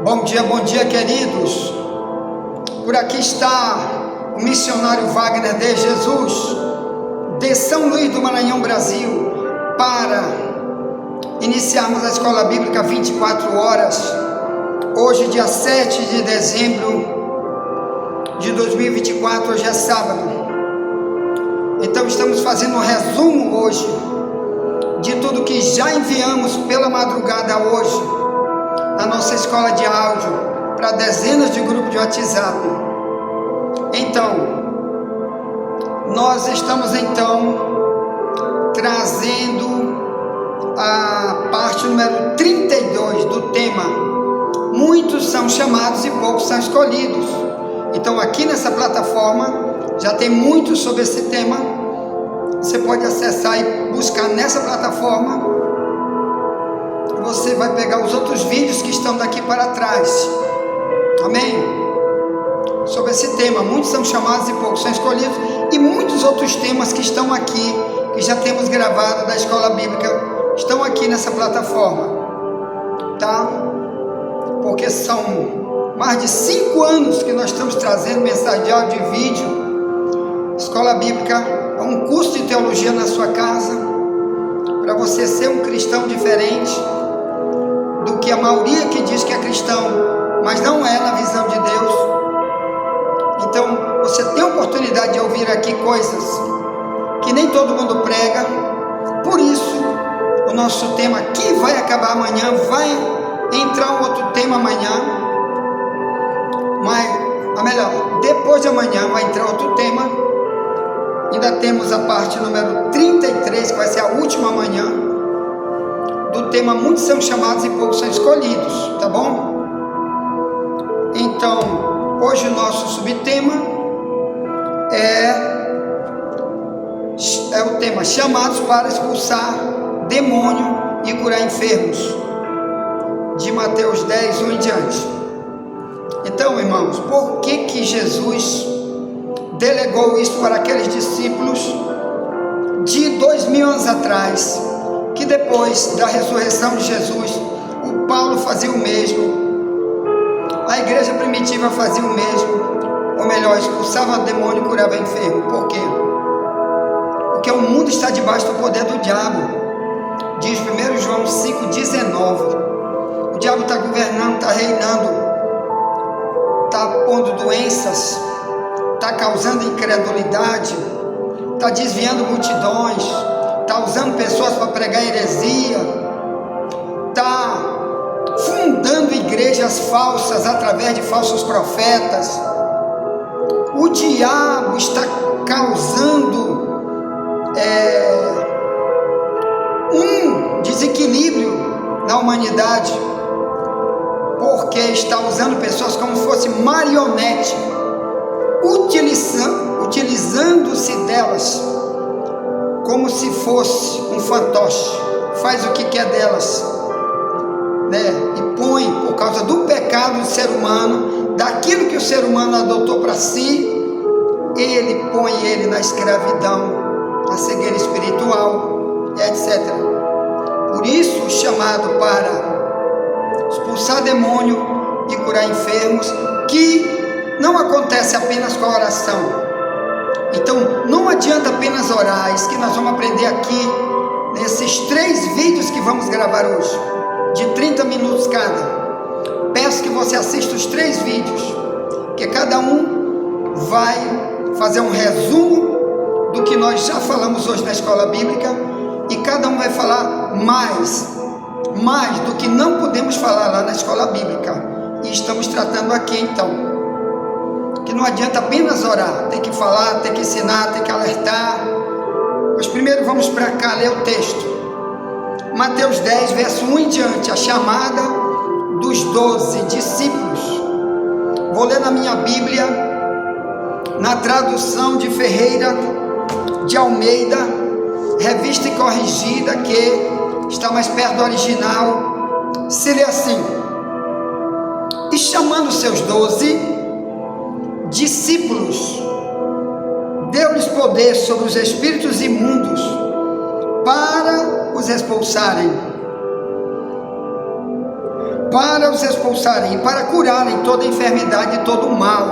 Bom dia, queridos. Por aqui está o missionário Wagner de Jesus, de São Luís do Maranhão, Brasil, para iniciarmos a Escola Bíblica 24 horas. Hoje, dia 7 de dezembro de 2024, hoje é sábado. Então, estamos fazendo um resumo hoje de tudo que já enviamos pela madrugada hoje na nossa escola de áudio para dezenas de grupos de WhatsApp. Então, nós estamos trazendo a parte número 32 do tema Muitos são chamados e poucos são escolhidos. Então, aqui nessa plataforma já tem muito sobre esse tema. Você pode acessar e buscar nessa plataforma. Você vai pegar os outros vídeos que estão daqui para trás. Amém? Sobre esse tema, muitos são chamados e poucos são escolhidos, e muitos outros temas que estão aqui, que já temos gravado da Escola Bíblica, estão aqui nessa plataforma, tá? Porque são mais de 5 anos que nós estamos trazendo mensagem de áudio e vídeo. Escola Bíblica é um curso de teologia na sua casa, para você ser um cristão diferente do que a maioria que diz que é cristão, mas não é na visão de Deus. Então, você tem a oportunidade de ouvir aqui coisas que nem todo mundo prega. Por isso, o nosso tema aqui vai acabar amanhã, vai entrar um outro tema amanhã, mas, melhor, depois de amanhã vai entrar outro tema. Ainda temos a parte número 33, que vai ser a última amanhã, do tema Muitos são chamados e poucos são escolhidos, tá bom? Então, hoje o nosso subtema é o tema Chamados para expulsar demônio e curar enfermos, de Mateus 10, 1 em diante. Então, irmãos, por que Jesus delegou isso para aqueles discípulos de 2000 anos atrás, que depois da ressurreição de Jesus, o Paulo fazia o mesmo, a igreja primitiva fazia o mesmo, ou melhor, expulsava demônio e curava enfermo? Por quê? Porque o mundo está debaixo do poder do diabo, diz 1 João 5,19. O diabo está governando, está reinando, está pondo doenças, está causando incredulidade, está desviando multidões, está usando pessoas para pregar heresia, está fundando igrejas falsas através de falsos profetas. O diabo está causando um desequilíbrio na humanidade, porque está usando pessoas como se fosse marionete, utilizando-se delas como se fosse um fantoche, faz o que quer delas, né? E põe, por causa do pecado do ser humano, daquilo que o ser humano adotou para si, ele põe ele na escravidão, na cegueira espiritual, etc. Por isso o chamado para expulsar demônio e curar enfermos, que não acontece apenas com a oração. Então, não adianta apenas orar. Isso que nós vamos aprender aqui, nesses 3 vídeos que vamos gravar hoje, de 30 minutos cada. Peço que você assista os 3 vídeos, que cada um vai fazer um resumo do que nós já falamos hoje na Escola Bíblica, e cada um vai falar mais do que não podemos falar lá na Escola Bíblica, e estamos tratando aqui. Então, que não adianta apenas orar, tem que falar, tem que ensinar, tem que alertar. Mas primeiro vamos para cá ler o texto. Mateus 10, verso 1 em diante, a chamada dos 12 discípulos. Vou ler na minha Bíblia, na tradução de Ferreira de Almeida, revista e corrigida, que está mais perto do original. Se lê assim: E chamando seus 12 discípulos, deu-lhes poder sobre os espíritos imundos para os expulsarem, para os expulsarem, para curarem toda enfermidade e todo mal.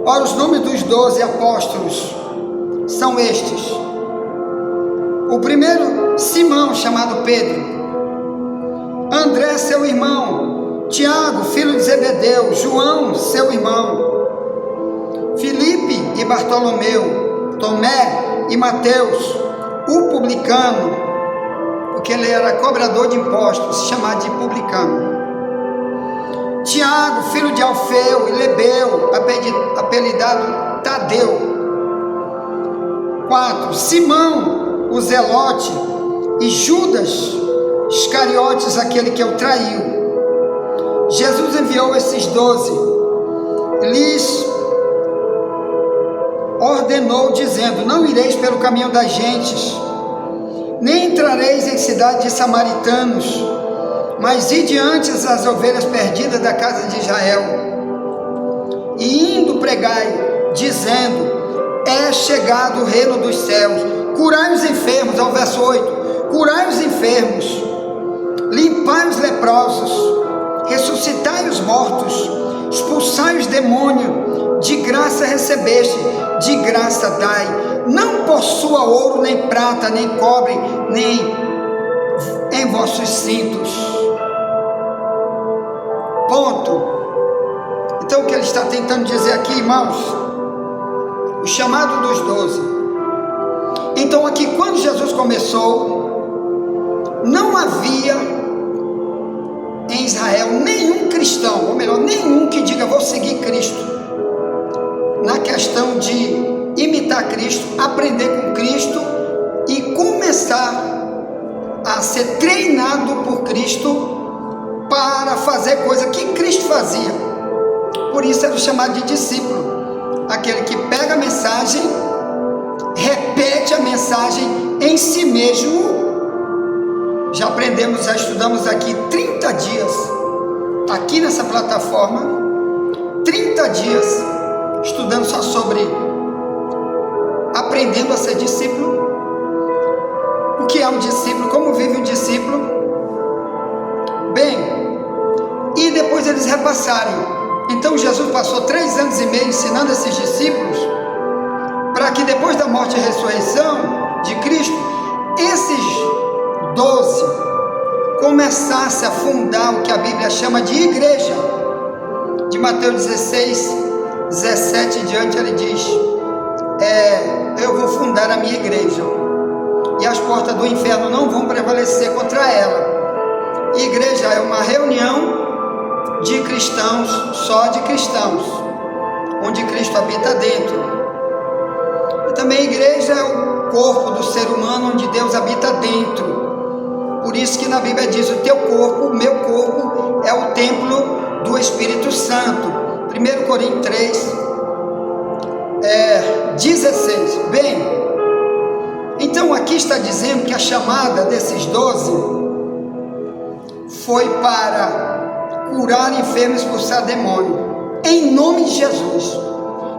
Ora, os nomes dos 12 apóstolos são estes. O primeiro, Simão, chamado Pedro. André, seu irmão. Tiago, filho de Zebedeu. João, seu irmão. Filipe e Bartolomeu. Tomé e Mateus, o publicano, porque ele era cobrador de impostos, chamado de publicano. Tiago, filho de Alfeu e Lebeu, apelidado Tadeu. 4. Simão, o Zelote, e Judas Iscariotes, aquele que o traiu. Jesus enviou esses 12, lhes ordenou, dizendo: não ireis pelo caminho das gentes, nem entrareis em cidade de samaritanos, mas ide antes as ovelhas perdidas da casa de Israel. E indo pregai, dizendo: é chegado o reino dos céus. Curai os enfermos, ao verso 8, curai os enfermos, limpai os leprosos, ressuscitai os mortos, expulsai os demônios. De graça recebeste, de graça dai. Não possua ouro, nem prata, nem cobre, nem em vossos cintos. Ponto. Então o que ele está tentando dizer aqui, irmãos? O chamado dos 12. Então aqui, quando Jesus começou, não havia em Israel nenhum cristão, ou melhor, nenhum que diga: vou seguir Cristo, na questão de imitar Cristo, aprender com Cristo e começar a ser treinado por Cristo para fazer coisa que Cristo fazia. Por isso era chamado de discípulo, aquele que pega a mensagem, repete a mensagem em si mesmo. Já aprendemos, já estudamos aqui 30 dias, aqui nessa plataforma, 30 dias, estudando só sobre aprendendo a ser discípulo, o que é um discípulo, como vive um discípulo. Bem, e depois eles repassarem. Então Jesus passou 3 anos e meio ensinando esses discípulos, para que depois da morte e ressurreição de Cristo, esses 12 começassem a fundar o que a Bíblia chama de igreja. De Mateus 16:17 em diante, ele diz: eu vou fundar a minha igreja, e as portas do inferno não vão prevalecer contra ela. Igreja é uma reunião de cristãos, só de cristãos, onde Cristo habita dentro. E também a igreja é o corpo do ser humano, onde Deus habita dentro. Por isso que na Bíblia diz: o teu corpo, o meu corpo, é o templo do Espírito Santo. 1 Coríntios 3:16. Bem, então aqui está dizendo que a chamada desses 12 foi para curar enfermos e expulsar demônio, em nome de Jesus.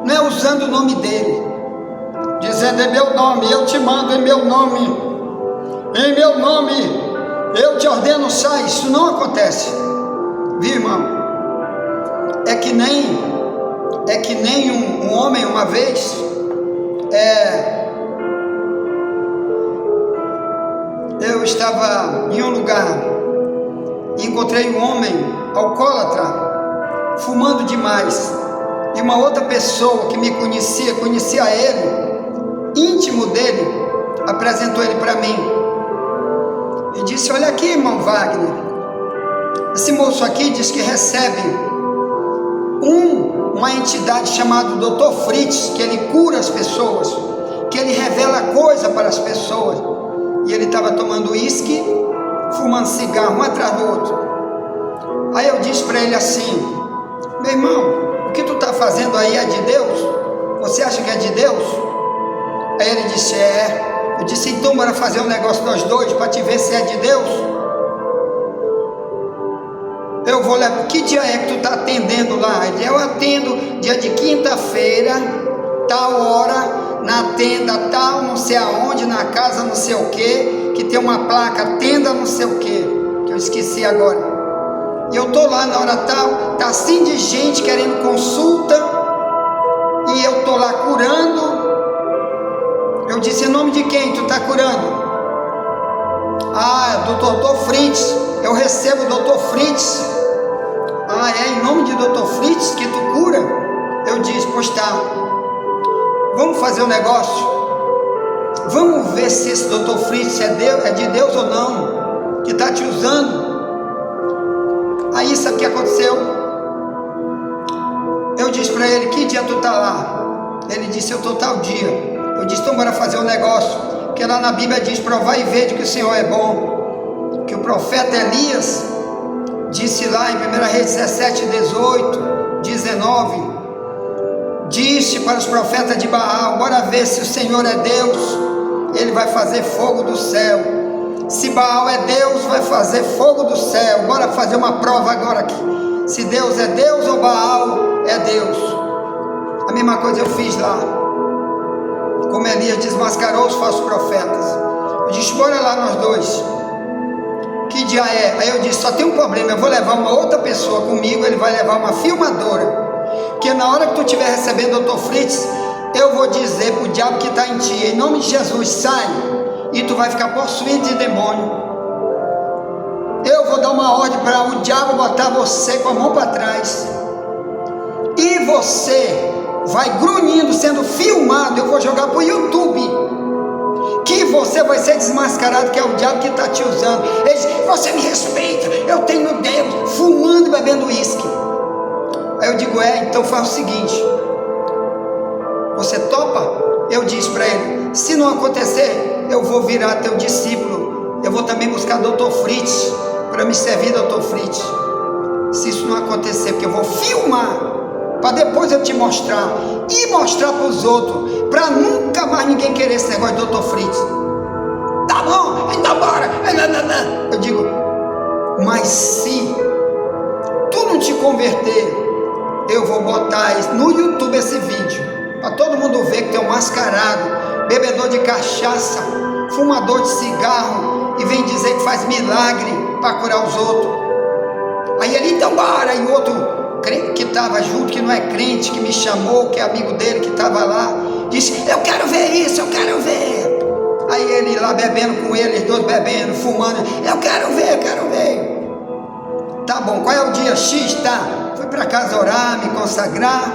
Não é usando o nome dele, dizendo: é meu nome, eu te mando em meu nome, eu te ordeno, sai. Isso não acontece, viu, irmão? É que nem um homem uma vez, eu estava em um lugar e encontrei um homem alcoólatra, fumando demais, e uma outra pessoa que me conhecia ele, íntimo dele, apresentou ele para mim e disse: olha aqui, irmão Wagner, esse moço aqui diz que recebe uma entidade chamada Dr. Fritz, que ele cura as pessoas, que ele revela coisa para as pessoas. E ele estava tomando uísque, fumando cigarro, um atrás do outro. Aí eu disse para ele assim: meu irmão, o que tu está fazendo aí é de Deus? Você acha que é de Deus? Aí ele disse: Eu disse: então bora fazer um negócio nós dois, para te ver se é de Deus. Eu vou levar. Que dia é que tu está atendendo lá? Ele: eu atendo dia de quinta-feira, tal hora, na tenda tal, não sei aonde, na casa não sei o que tem uma placa, tenda não sei o que eu esqueci agora. e eu estou lá na hora tal, está assim de gente querendo consulta, e eu estou lá curando. Eu disse, em nome de quem tu está curando? Ah, do doutor Fritz. Eu recebo o doutor Fritz. Ah, é em nome de doutor Fritz que tu cura? Eu disse, pois tá, vamos fazer um negócio, vamos ver se esse doutor Fritz é de Deus ou não, que está te usando. Aí sabe o que aconteceu? Eu disse para ele, que dia tu está lá? Ele disse, eu estou tal dia. Eu disse, então bora fazer um negócio, porque lá na Bíblia diz, provar e ver de que o Senhor é bom, que o profeta Elias disse lá em 1 Reis 17, 18, 19, disse para os profetas de Baal, bora ver se o Senhor é Deus, ele vai fazer fogo do céu. Se Baal é Deus, vai fazer fogo do céu. Bora fazer uma prova agora aqui, se Deus é Deus ou Baal é Deus. A mesma coisa eu fiz lá, como Elias desmascarou os falsos profetas. Eu disse, bora lá nós dois. Que dia é? Aí eu disse, só tem um problema, eu vou levar uma outra pessoa comigo, ele vai levar uma filmadora, porque na hora que tu estiver recebendo o doutor Fritz, eu vou dizer para o diabo que está em ti, em nome de Jesus, sai, e tu vai ficar possuído de demônio. Eu vou dar uma ordem para o diabo botar você com a mão para trás, e você vai grunhindo, sendo filmado, eu vou jogar para o YouTube, que você vai ser desmascarado, que é o diabo que está te usando. Ele diz, você me respeita, eu tenho Deus, fumando e bebendo uísque. Aí eu digo, então faz o seguinte, você topa? Eu disse para ele, se não acontecer, eu vou virar teu discípulo, eu vou também buscar doutor Fritz, para me servir doutor Fritz, se isso não acontecer, porque eu vou filmar, para depois eu te mostrar, e mostrar para os outros, para nunca mais ninguém querer esse negócio de doutor Fritz. Tá bom, então bora. Eu digo, mas se tu não te converter, eu vou botar no YouTube esse vídeo, para todo mundo ver que tem um mascarado, bebedor de cachaça, fumador de cigarro, e vem dizer que faz milagre para curar os outros. Aí ele, então bora, e o outro que estava junto, que não é crente, que me chamou, que é amigo dele, que estava lá, disse, eu quero ver isso, eu quero ver. Aí ele lá bebendo com ele, os dois bebendo, fumando, eu quero ver. Tá bom, qual é o dia X? Tá, fui para casa orar, me consagrar,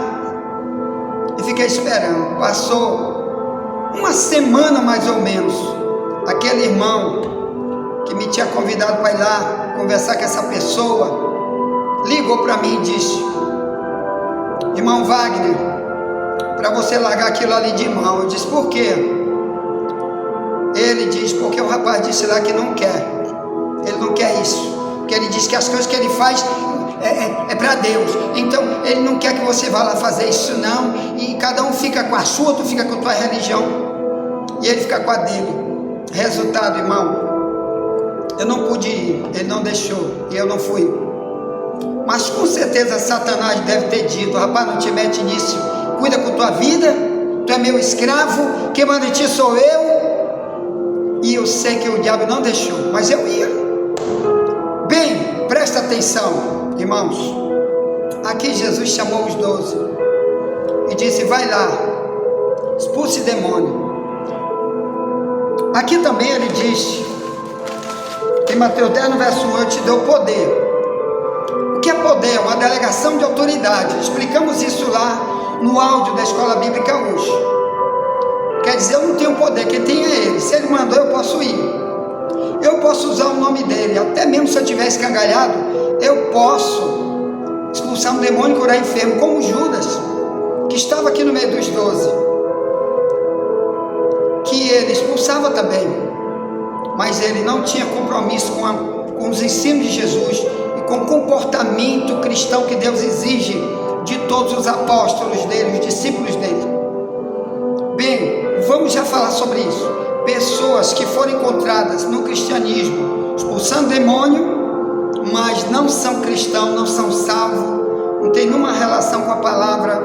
e fiquei esperando. Passou uma semana mais ou menos, aquele irmão que me tinha convidado para ir lá conversar com essa pessoa, ligou para mim e disse, irmão Wagner, para você largar aquilo ali de mão. Eu disse, por quê? Ele diz, porque o rapaz disse lá que não quer, ele não quer isso, porque ele diz que as coisas que ele faz é para Deus, então ele não quer que você vá lá fazer isso não, e cada um fica com a sua, tu fica com a tua religião, e ele fica com a dele. Resultado, irmão, eu não pude ir, ele não deixou, e eu não fui. Mas com certeza Satanás deve ter dito, rapaz, não te mete nisso, cuida com tua vida, tu é meu escravo, quem manda em ti sou eu. E eu sei que o diabo não deixou, mas eu ia. Bem, presta atenção, irmãos, aqui Jesus chamou os 12 e disse, vai lá, expulse demônio. Aqui também ele diz, em Mateus 10, no verso 1, eu te dou poder. O que é poder? Uma delegação de autoridade. Explicamos isso lá no áudio da Escola Bíblica hoje. Quer dizer, eu não tenho poder, quem tem é ele. Se ele mandou, eu posso ir. Eu posso usar o nome dele, até mesmo se eu tiver escangalhado, eu posso expulsar um demônio e curar enfermo, como Judas, que estava aqui no meio dos 12, que ele expulsava também, mas ele não tinha compromisso com os ensinos de Jesus e com o comportamento cristão que Deus exige de todos os apóstolos dele, os discípulos dele. Bem, vamos já falar sobre isso. Pessoas que foram encontradas no cristianismo expulsando demônio, mas não são cristãos, não são salvos, não tem nenhuma relação com a palavra,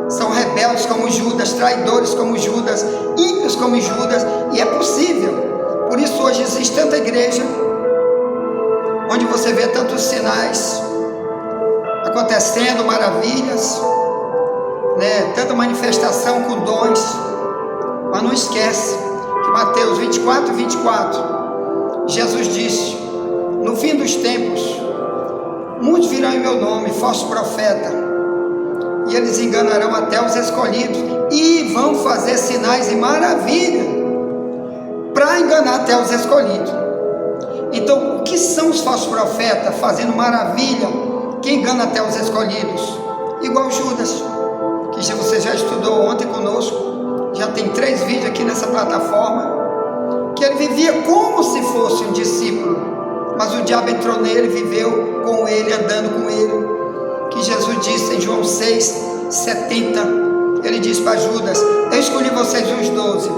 são rebeldes como Judas, traidores como Judas, ímpios como Judas, e é possível. Por isso hoje existe tanta igreja onde você vê tantos sinais acontecendo, maravilhas, né? Tanta manifestação com dons, mas não esquece que Mateus 24, Jesus disse: no fim dos tempos, muitos virão em meu nome, falsos profetas, e eles enganarão até os escolhidos, e vão fazer sinais e maravilhas para enganar até os escolhidos. Então, o que são os falsos profetas fazendo maravilha que engana até os escolhidos? Igual Judas, que você já estudou ontem conosco, já tem 3 vídeos aqui nessa plataforma, que ele vivia como se fosse um discípulo, mas o diabo entrou nele, viveu com ele, andando com ele, que Jesus disse em João 6,70, ele disse para Judas: eu escolhi vocês os 12,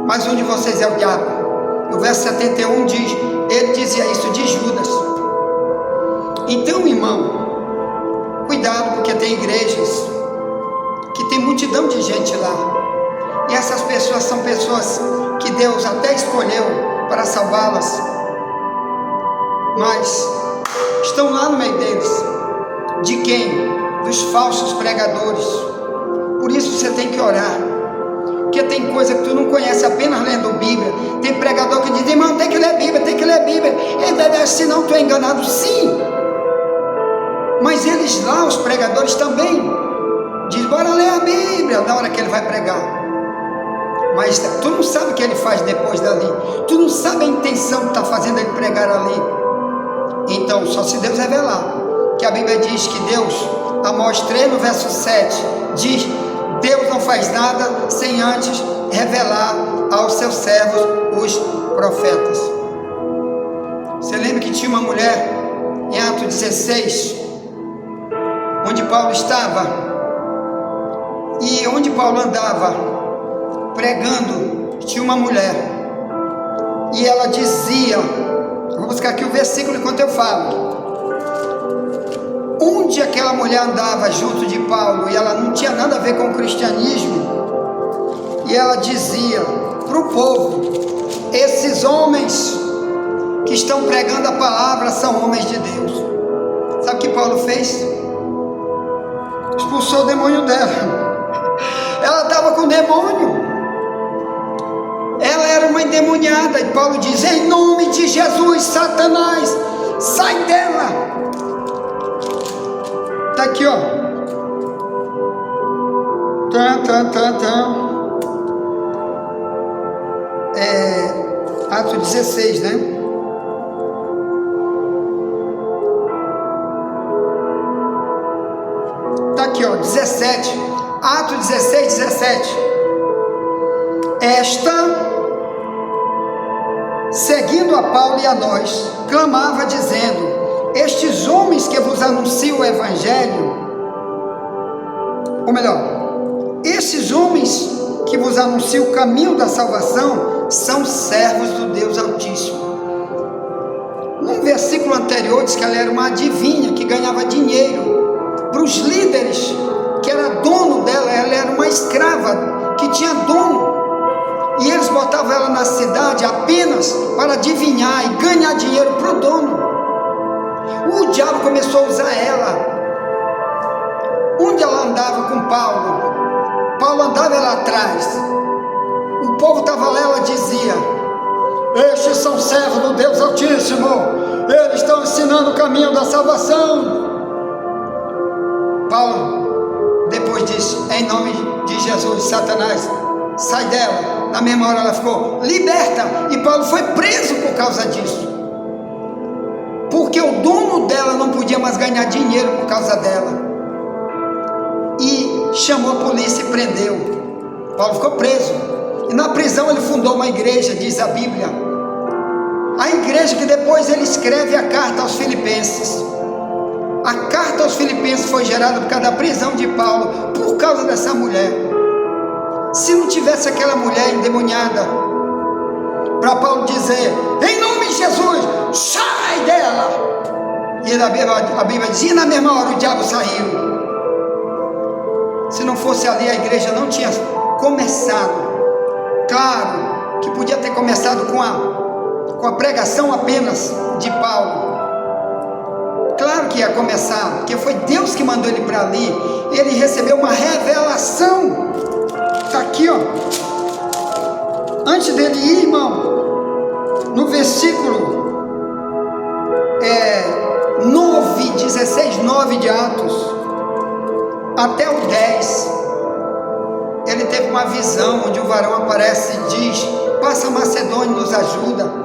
mas um de vocês é o diabo. O verso 71 diz, ele dizia isso de Judas. Então, irmão, cuidado, porque tem igrejas que tem multidão de gente lá, e essas pessoas são pessoas que Deus até escolheu para salvá-las, mas estão lá no meio deles. De quem? Dos falsos pregadores. Por isso você tem que orar, porque tem coisa que tu não conhece apenas lendo Bíblia. Tem pregador que diz: irmão, tem que ler Bíblia, tem que ler Bíblia. Senão tu é enganado. Sim, mas eles lá, os pregadores também diz: bora ler a Bíblia, na hora que ele vai pregar. Mas tu não sabe o que ele faz depois dali, tu não sabe a intenção que está fazendo ele pregar ali. Então, só se Deus revelar, que a Bíblia diz que Deus, Amós 3 no verso 7, diz: Deus não faz nada sem antes revelar aos seus servos, os profetas. Você lembra que tinha uma mulher em Atos 16, onde Paulo estava, e onde Paulo andava pregando, tinha uma mulher, e ela dizia, vou buscar aqui o versículo enquanto eu falo, onde aquela mulher andava junto de Paulo, e ela não tinha nada a ver com o cristianismo, e ela dizia para o povo: esses homens que estão pregando a palavra são homens de Deus. Sabe o que Paulo fez? Expulsou o demônio dela. Ela estava com demônio, ela era uma endemoniada, e Paulo diz: em nome de Jesus, Satanás, sai dela. Está aqui, ó. Atos 16, né? Está aqui, ó, 17. Atos 16, 17. Esta, seguindo a Paulo e a nós, clamava dizendo: estes homens que vos anunciam o Evangelho, ou melhor, esses homens que vos anunciam o caminho da salvação, são servos do Deus Altíssimo. Num versículo anterior diz que ela era uma adivinha, que ganhava dinheiro para os líderes, que era dono dela. Ela era uma escrava que tinha dono, e eles botavam ela na cidade apenas para adivinhar e ganhar dinheiro para o dono. O diabo começou a usar ela. Onde ela andava com Paulo, Paulo andava ela atrás, o povo estava lá, ela dizia: estes são servos do Deus Altíssimo, eles estão ensinando o caminho da salvação. Paulo depois disse: em nome de Jesus, Satanás, sai dela. Na mesma hora ela ficou liberta, e Paulo foi preso por causa disso, porque o dono dela não podia mais ganhar dinheiro por causa dela, e chamou a polícia e prendeu. Paulo ficou preso, e na prisão ele fundou uma igreja, diz a Bíblia, a igreja que depois ele escreve a carta aos Filipenses. A carta aos Filipenses foi gerada por causa da prisão de Paulo, por causa dessa mulher. Se não tivesse aquela mulher endemoniada, para Paulo dizer: em nome de Jesus, sai dela, e a Bíblia diz: e na mesma hora o diabo saiu. Se não fosse ali, a igreja não tinha começado. Claro que podia ter começado com a pregação apenas de Paulo, claro que ia começar, porque foi Deus que mandou ele para ali. Ele recebeu uma revelação. Está aqui, ó. Antes dele ir, irmão, no versículo 16:9 de Atos, até o 10, ele teve uma visão onde o varão aparece e diz: passa a Macedônia e nos ajuda.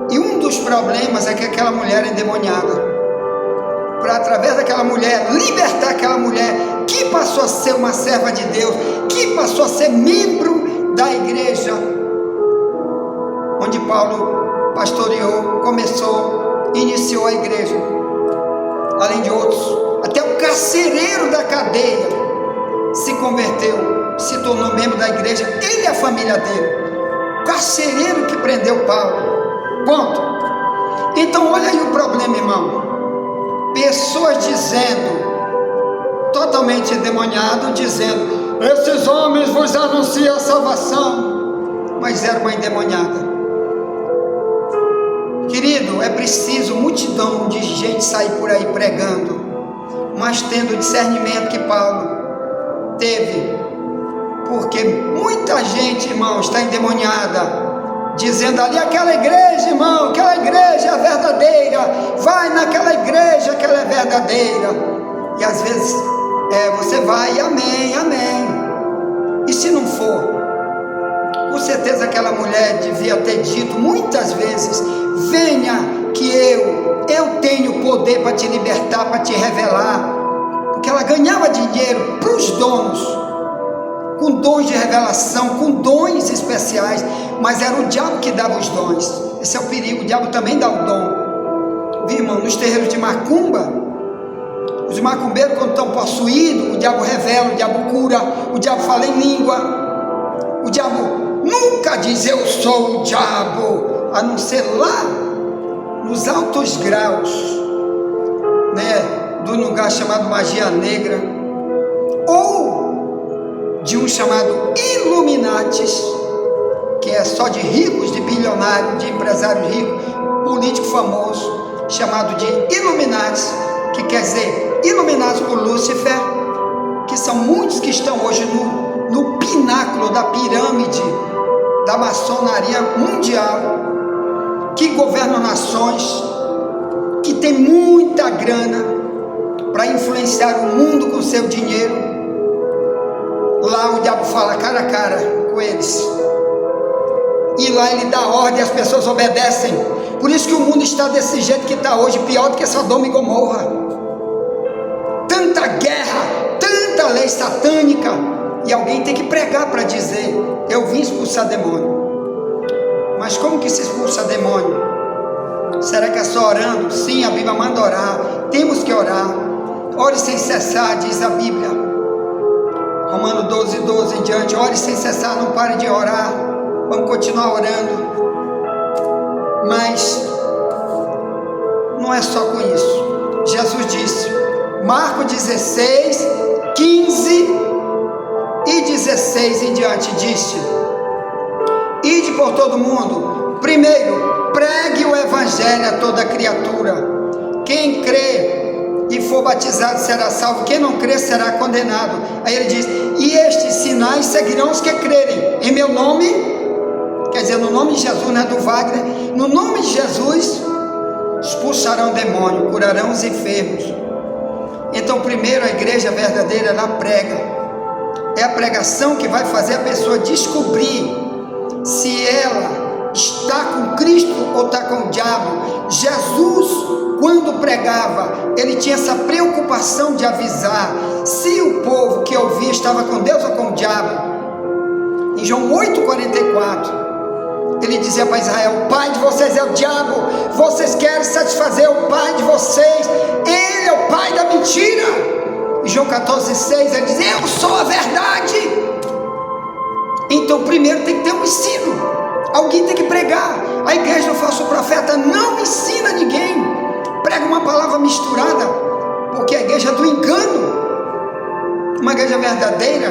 E um dos problemas é que aquela mulher é endemoniada. Para através daquela mulher, libertar aquela mulher que passou a ser uma serva de Deus, que passou a ser membro da igreja onde Paulo pastoreou, iniciou a igreja, além de outros. Até o carcereiro da cadeia se converteu, se tornou membro da igreja, ele e a família dele. O carcereiro que prendeu Paulo. Ponto. Então olha aí o problema, irmão. Pessoas dizendo, totalmente endemoniado, dizendo: esses homens vos anunciam a salvação, mas era uma endemoniada. Querido, é preciso multidão de gente sair por aí pregando, mas tendo o discernimento que Paulo teve, porque muita gente, irmão, está endemoniada, dizendo ali: aquela igreja, irmão, aquela igreja é verdadeira, vai naquela igreja que ela é verdadeira. E às vezes você vai e amém, amém. E se não for? Com certeza aquela mulher devia ter dito muitas vezes: venha que eu tenho poder para te libertar, para te revelar. Porque ela ganhava dinheiro para os donos, com dons de revelação, com dons especiais, mas era o diabo que dava os dons. Esse é o perigo, o diabo também dá o dom. Viu, irmão? Nos terreiros de macumba, os macumbeiros, quando estão possuídos, o diabo revela, o diabo cura, o diabo fala em língua. O diabo nunca diz: eu sou o diabo, a não ser lá nos altos graus, do lugar chamado magia negra, ou de um chamado Illuminatis, que é só de ricos, de bilionários, de empresários ricos, político famoso, chamado de Illuminatis, que quer dizer iluminados por Lúcifer, que são muitos que estão hoje no pináculo da pirâmide da maçonaria mundial, que governam nações, que tem muita grana para influenciar o mundo com seu dinheiro. Lá o diabo fala cara a cara com eles, e lá ele dá ordem, as pessoas obedecem. Por isso que o mundo está desse jeito que está hoje, pior do que Sodoma e Gomorra. Tanta guerra, tanta lei satânica, e alguém tem que pregar para dizer: eu vim expulsar demônio. Mas como que se expulsa demônio? Será que é só orando? Sim, a Bíblia manda orar, temos que orar. Ore sem cessar, diz a Bíblia, Romanos 12:12 em diante. Ore sem cessar, não pare de orar. Vamos continuar orando. Mas não é só com isso. Jesus disse, Marcos 16, 15 e 16 em diante, disse: ide por todo mundo, primeiro pregue o evangelho a toda criatura. Quem crê e for batizado será salvo, quem não crê será condenado. Aí ele diz: e estes sinais seguirão os que crerem em meu nome. Quer dizer, no nome de Jesus, não é do Wagner. No nome de Jesus expulsarão demônio, curarão os enfermos. Então primeiro a igreja verdadeira, ela prega. É a pregação que vai fazer a pessoa descobrir se ela está com Cristo ou está com o diabo. Jesus, quando pregava, ele tinha essa preocupação de avisar se o povo que ouvia estava com Deus ou com o diabo. Em João 8,44, ele dizia para Israel: o pai de vocês é o diabo, vocês querem satisfazer o pai de vocês, ele é o pai da mentira. Em João 14,6, ele diz: eu sou a verdade. Então primeiro tem que ter um ensino, alguém tem que pregar. A igreja do falso profeta não ensina ninguém, prega uma palavra misturada, porque a igreja do engano. Uma igreja verdadeira,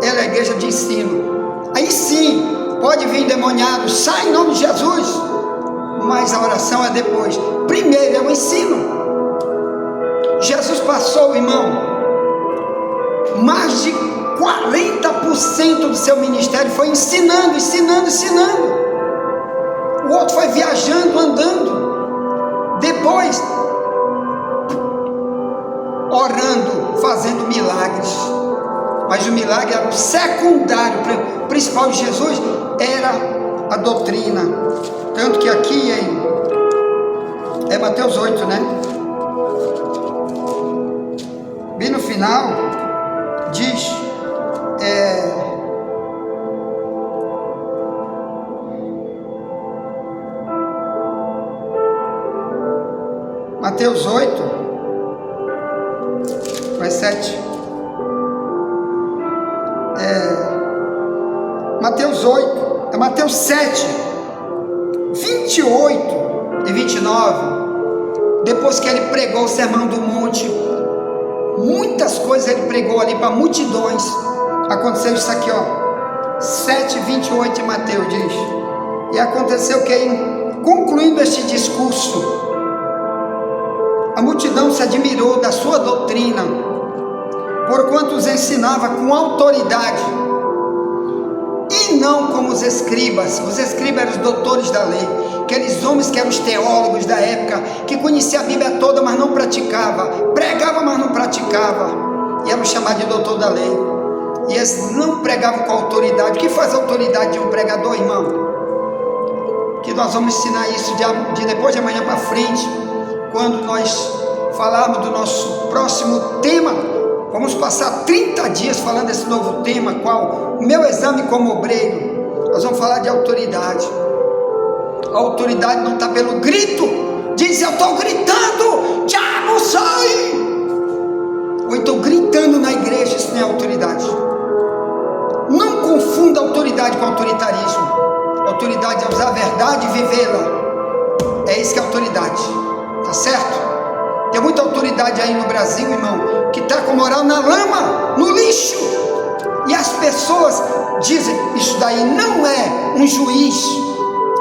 ela é a igreja de ensino. Aí sim, pode vir endemoniado, sai em nome de Jesus, mas a oração é depois. Primeiro é o ensino. Jesus passou, irmão, mais de 40% do seu ministério foi ensinando. O outro foi viajando, andando. Depois, orando, fazendo milagres. Mas o milagre era o secundário. O principal de Jesus era a doutrina. Tanto que aqui é Mateus 8, né? Bem no final, diz, Mateus 8, mais 7, Mateus 7, 28 e 29, depois que ele pregou o Sermão do Monte, muitas coisas ele pregou ali para multidões. Aconteceu isso aqui, ó, 7, 28 de Mateus diz, e aconteceu que, concluindo este discurso, a multidão se admirou da sua doutrina, porquanto os ensinava com autoridade, e não como os escribas. Os escribas eram os doutores da lei, aqueles homens que eram os teólogos da época, que conheciam a Bíblia toda, mas não praticava, pregava, mas não praticava, e eram chamados de doutor da lei, e eles não pregavam com autoridade. O que faz a autoridade de um pregador, irmão? Que nós vamos ensinar isso de depois de amanhã para frente, quando nós falarmos do nosso próximo tema. Vamos passar 30 dias falando desse novo tema, qual? O meu exame como obreiro. Nós vamos falar de autoridade. A autoridade não está pelo grito, diz: eu estou gritando, diabo sai! Ou então gritando na igreja, isso não é autoridade. Não confunda autoridade com autoritarismo. Autoridade é usar a verdade e vivê-la. É isso que é autoridade, tá certo? Tem muita autoridade aí no Brasil, irmão, que está com moral na lama, no lixo, e as pessoas dizem: isso daí não é um juiz,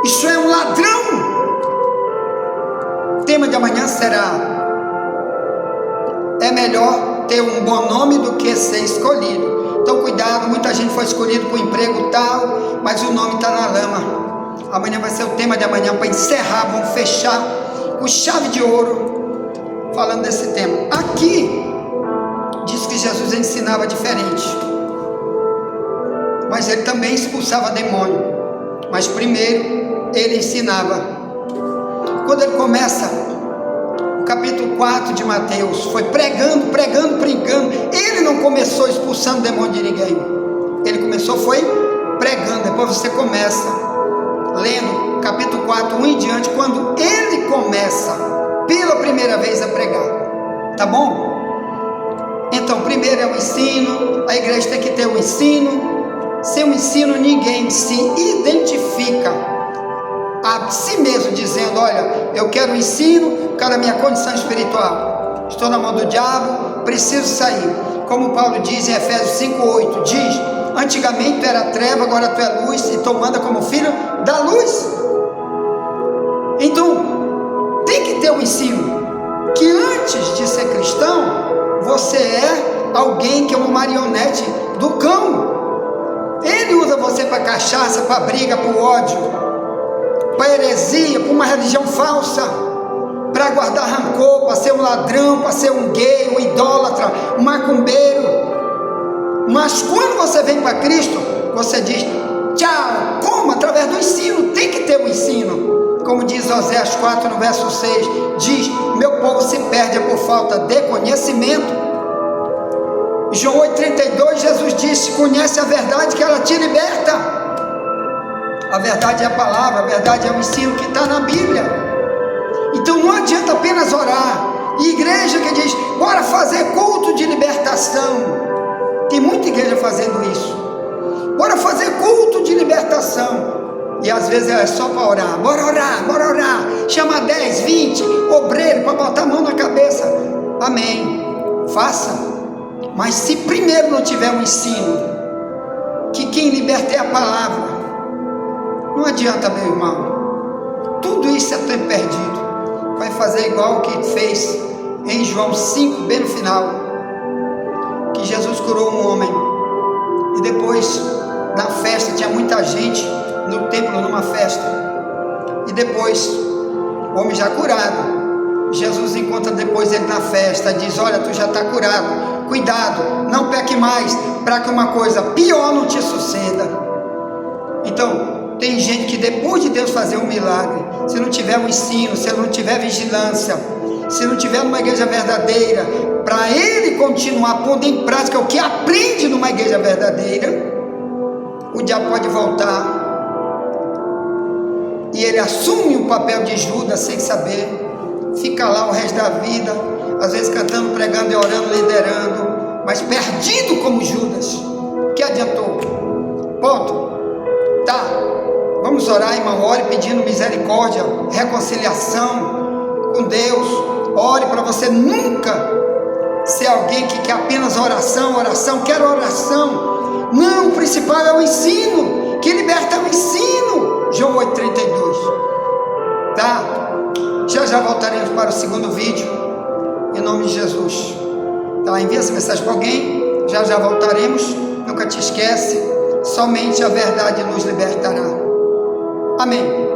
isso é um ladrão. O tema de amanhã será: é melhor ter um bom nome do que ser escolhido. Então cuidado, muita gente foi escolhido para o emprego tal, mas o nome está na lama. Amanhã vai ser o tema de amanhã, para encerrar, vamos fechar com chave de ouro, falando desse tema. Aqui diz que Jesus ensinava diferente, mas ele também expulsava demônio, mas primeiro ele ensinava. Quando ele começa o capítulo 4 de Mateus, foi pregando, ele não começou expulsando demônio de ninguém, ele começou foi pregando. Depois você começa lendo capítulo 4, 1 em diante, quando ele começa pela primeira vez a pregar, tá bom? Então, primeiro é o ensino. A igreja tem que ter o ensino. Sem o ensino, ninguém se identifica a si mesmo, dizendo: olha, eu quero o ensino, cara, minha condição espiritual, estou na mão do diabo, preciso sair. Como Paulo diz em Efésios 5:8, diz: antigamente tu era treva, agora tu é luz, e tu manda como filho da luz. Então, tem que ter o ensino, que antes de ser cristão, você é alguém que é uma marionete do cão. Ele usa você para cachaça, para briga, para o ódio, para heresia, para uma religião falsa, para guardar rancor, para ser um ladrão, para ser um gay, um idólatra, um macumbeiro. Mas quando você vem para Cristo, você diz: tchau. Como? Através do ensino. Tem que ter o ensino. Como diz Oséias 4 no verso 6, diz: meu povo se perde por falta de conhecimento. João 8,32, Jesus disse: conhece a verdade que ela te liberta. A verdade é a palavra, a verdade é o ensino que está na Bíblia. Então não adianta apenas orar. E igreja que diz: bora fazer culto de libertação. Tem muita igreja fazendo isso. Bora fazer culto de libertação. E às vezes é só para orar. Bora orar. Chama 10, 20 obreiros para botar a mão na cabeça. Amém. Faça. Mas se primeiro não tiver um ensino, que quem liberta é a palavra, não adianta, meu irmão. tudo isso é tempo perdido. Vai fazer igual o que fez em João 5, bem no final, que Jesus curou um homem, e depois na festa tinha muita gente no templo, numa festa, e depois o homem já curado, Jesus encontra depois ele na festa, diz: olha, tu já está curado, cuidado, não peque mais, para que uma coisa pior não te suceda. Então, tem gente que depois de Deus fazer um milagre, se não tiver um ensino, se não tiver vigilância, se não tiver numa igreja verdadeira, para ele continuar pondo em prática o que aprende numa igreja verdadeira, o diabo pode voltar, e ele assume o papel de Judas sem saber, fica lá o resto da vida, às vezes cantando, pregando e orando, liderando, mas perdido como Judas. Que adiantou? Ponto. Tá, vamos orar, irmão. Ore pedindo misericórdia, reconciliação com Deus. Ore para você nunca ser alguém que quer apenas oração, quero oração. Não, o principal é o ensino, que liberta o ensino. João 8,32. Tá? Já voltaremos para o segundo vídeo, em nome de Jesus. Tá? Envia essa mensagem para alguém, já voltaremos. Nunca te esquece, somente a verdade nos libertará. Amém.